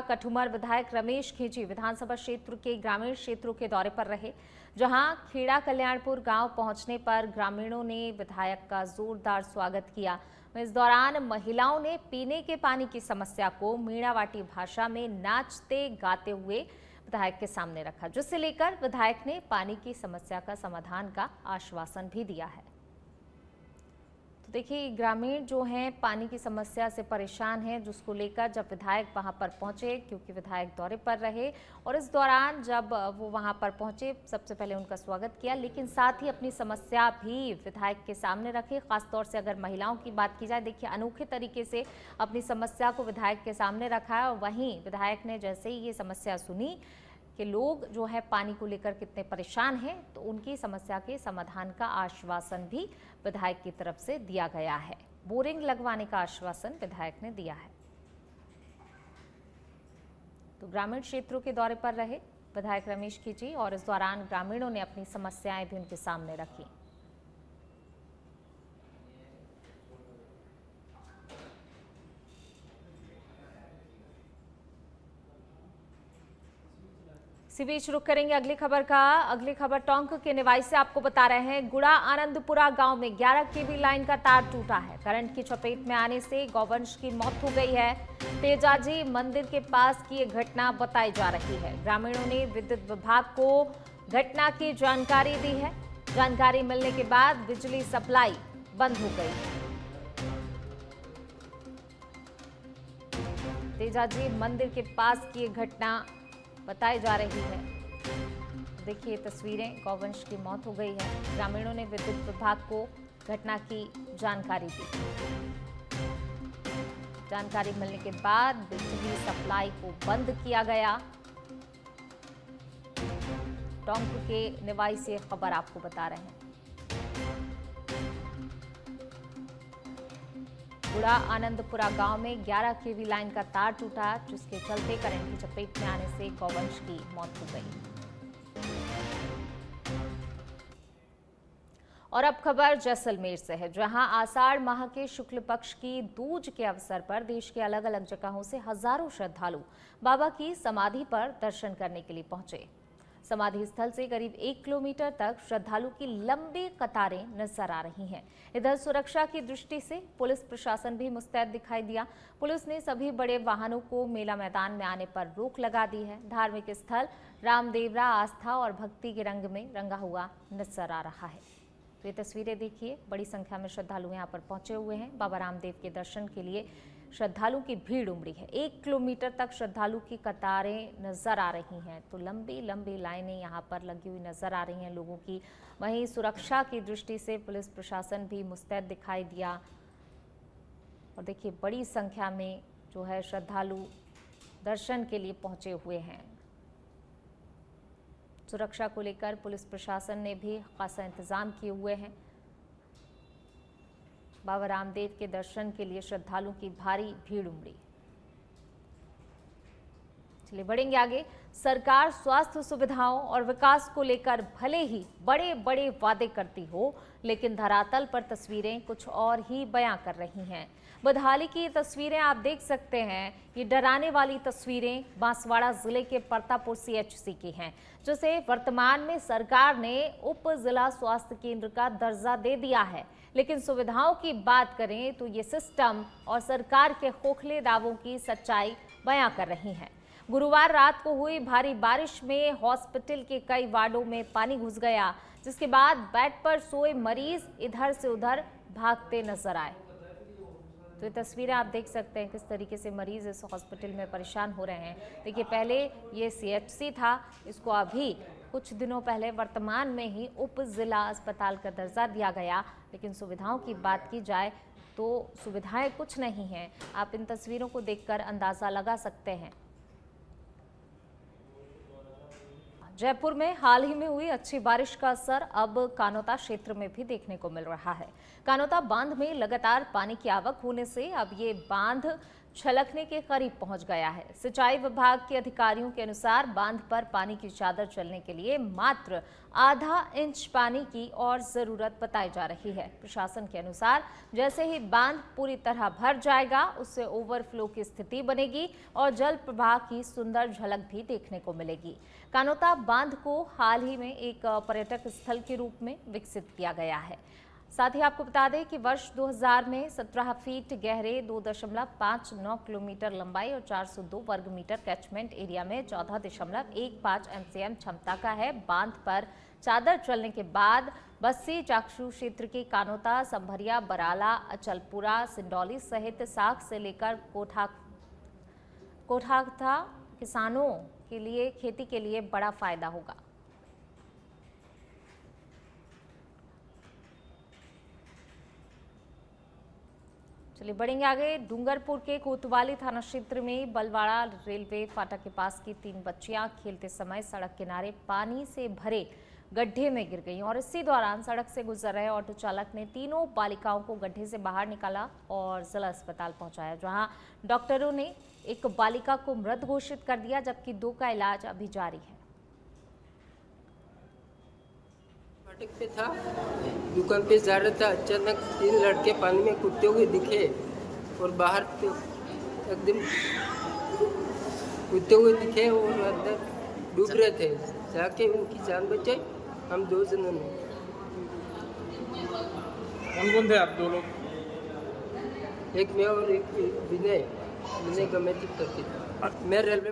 कठुमर विधायक रमेश खींची विधानसभा क्षेत्र के ग्रामीण क्षेत्रों के दौरे पर रहे, जहां खेड़ा कल्याणपुर गांव पहुंचने पर ग्रामीणों ने विधायक का जोरदार स्वागत किया। इस दौरान महिलाओं ने पीने के पानी की समस्या को मीणावाटी भाषा में नाचते गाते हुए विधायक के सामने रखा, जिसे लेकर विधायक ने पानी की समस्या का समाधान का आश्वासन भी दिया है। तो देखिए, ग्रामीण जो हैं पानी की समस्या से परेशान हैं, जिसको लेकर जब विधायक वहां पर पहुंचे, क्योंकि विधायक दौरे पर रहे और इस दौरान जब वो वहां पर पहुंचे सबसे पहले उनका स्वागत किया, लेकिन साथ ही अपनी समस्या भी विधायक के सामने रखे। खासतौर से अगर महिलाओं की बात की जाए, देखिए अनोखे तरीके से अपनी समस्या को विधायक के सामने रखा है और वहीं विधायक ने जैसे ही ये समस्या सुनी कि लोग जो है पानी को लेकर कितने परेशान हैं, तो उनकी समस्या के समाधान का आश्वासन भी विधायक की तरफ से दिया गया है। बोरिंग लगवाने का आश्वासन विधायक ने दिया है। तो ग्रामीण क्षेत्रों के दौरे पर रहे विधायक रमेश खींची और इस दौरान ग्रामीणों ने अपनी समस्याएं भी उनके सामने रखी। इसी बीच रुक करेंगे अगली खबर का। अगली खबर टोंक के निवासी से आपको बता रहे हैं, गुड़ा आनंदपुरा गांव में 11 केवी लाइन का तार टूटा है। करंट की चपेट में आने से गौवंश की मौत हो गई है। तेजाजी मंदिर के पास की ये घटना बताई जा रही है। ग्रामीणों ने विद्युत विभाग को घटना की जानकारी दी है। जानकारी मिलने के बाद बिजली सप्लाई बंद हो गई। तेजाजी मंदिर के पास की ये घटना बताई जा रही है। देखिए तस्वीरें, गौवंश की मौत हो गई है। ग्रामीणों ने विद्युत विभाग को घटना की जानकारी दी। जानकारी मिलने के बाद बिजली सप्लाई को बंद किया गया। टोंक के निवासी से खबर आपको बता रहे हैं। गुड़ा आनंदपुरा गांव में 11 केवी लाइन का तार टूटा, जिसके चलते करंट की चपेट में आने से गौवंश की मौत हो गई। और अब खबर जैसलमेर से है, जहां आषाढ़ माह के शुक्ल पक्ष की दूज के अवसर पर देश के अलग अलग जगहों से हजारों श्रद्धालु बाबा की समाधि पर दर्शन करने के लिए पहुंचे। समाधि स्थल से करीब 1 किलोमीटर तक श्रद्धालु की लंबी कतारें नजर आ रही हैं। इधर सुरक्षा की दृष्टि से पुलिस प्रशासन भी मुस्तैद दिखाई दिया। पुलिस ने सभी बड़े वाहनों को मेला मैदान में आने पर रोक लगा दी है। धार्मिक स्थल रामदेवरा आस्था और भक्ति के रंग में रंगा हुआ नजर आ रहा है। तो ये तस्वीरें देखिए, बड़ी संख्या में श्रद्धालु यहाँ पर पहुंचे हुए हैं। बाबा रामदेव के दर्शन के लिए श्रद्धालु की भीड़ उमड़ी है। 1 किलोमीटर तक श्रद्धालु की कतारें नजर आ रही हैं। तो लंबी लंबी लाइनें यहाँ पर लगी हुई नजर आ रही हैं लोगों की। वहीं सुरक्षा की दृष्टि से पुलिस प्रशासन भी मुस्तैद दिखाई दिया। और देखिए, बड़ी संख्या में जो है श्रद्धालु दर्शन के लिए पहुंचे हुए हैं। सुरक्षा को लेकर पुलिस प्रशासन ने भी खासा इंतजाम किए हुए हैं। बाबा रामदेव के दर्शन के लिए श्रद्धालुओं की भारी भीड़ उमड़ी। चलिए बढ़ेंगे आगे। सरकार स्वास्थ्य सुविधाओं और विकास को लेकर भले ही बड़े बड़े वादे करती हो, लेकिन धरातल पर तस्वीरें कुछ और ही बयां कर रही हैं। बदहाली की तस्वीरें आप देख सकते हैं। ये डराने वाली तस्वीरें बांसवाड़ा जिले के परतापुर सीएचसी की हैं, जिसे वर्तमान में सरकार ने उप जिला स्वास्थ्य केंद्र का दर्जा दे दिया है। लेकिन सुविधाओं की बात करें तो ये सिस्टम और सरकार के खोखले दावों की सच्चाई बयां कर रही हैं। गुरुवार रात को हुई भारी बारिश में हॉस्पिटल के कई वार्डों में पानी घुस गया, जिसके बाद बेड पर सोए मरीज इधर से उधर भागते नजर आए। तो ये तस्वीरें आप देख सकते हैं किस तरीके से मरीज इस हॉस्पिटल में परेशान हो रहे हैं। देखिए, पहले ये सीएचसी था, इसको अभी कुछ दिनों पहले वर्तमान में ही उप जिला अस्पताल का दर्जा दिया गया। लेकिन सुविधाओं की बात की जाए तो सुविधाएं कुछ नहीं हैं। आप इन तस्वीरों को देखकर अंदाजा लगा सकते हैं। जयपुर में हाल ही में हुई अच्छी बारिश का असर अब कानोता क्षेत्र में भी देखने को मिल रहा है। कानोता बांध में लगातार पानी की आवक होने से अब ये बांध छलकने के करीब पहुंच गया है। सिंचाई विभाग के अधिकारियों के अनुसार बांध पर पानी की चादर चलने के लिए मात्र आधा इंच पानी की और जरूरत बताई जा रही है। प्रशासन के अनुसार जैसे ही बांध पूरी तरह भर जाएगा, उससे ओवरफ्लो की स्थिति बनेगी और जल प्रवाह की सुंदर झलक भी देखने को मिलेगी। कानोता बांध को हाल ही में एक पर्यटक स्थल के रूप में विकसित किया गया है। साथ ही आपको बता दें कि वर्ष 2000 में 17 फीट गहरे 2.59 किलोमीटर लंबाई और 402 वर्ग मीटर कैचमेंट एरिया में 14.15 एमसीएम क्षमता का है। बांध पर चादर चलने के बाद बस्सी चाकसू क्षेत्र के कानोता, संभरिया, बराला, अचलपुरा, सिंडौली सहित साख से लेकर कोठाथा किसानों के लिए खेती के लिए बड़ा फायदा होगा। चलिए बढ़ेंगे आगे। डूंगरपुर के कोतवाली थाना क्षेत्र में बलवाड़ा रेलवे फाटक के पास की 3 बच्चियां खेलते समय सड़क किनारे पानी से भरे गड्ढे में गिर गईं और इसी दौरान सड़क से गुजर रहे ऑटो चालक ने तीनों बालिकाओं को गड्ढे से बाहर निकाला और जिला अस्पताल पहुंचाया, जहां डॉक्टरों ने एक बालिका को मृत घोषित कर दिया, जबकि 2 का इलाज अभी जारी है। फाटक पे था, दुकान पे जा रहा था, अचानक 3 लड़के पानी में कूदते हुए दिखे और बाहर तो एकदम कूदते हुए दिखे और अंदर डूब रहे थे। जाके उनकी जान बचाई हम 2 जनों ने। कौन थे आप 2 लोग? एक मैं और एक विनय गमेती करती था। मैं रेलवे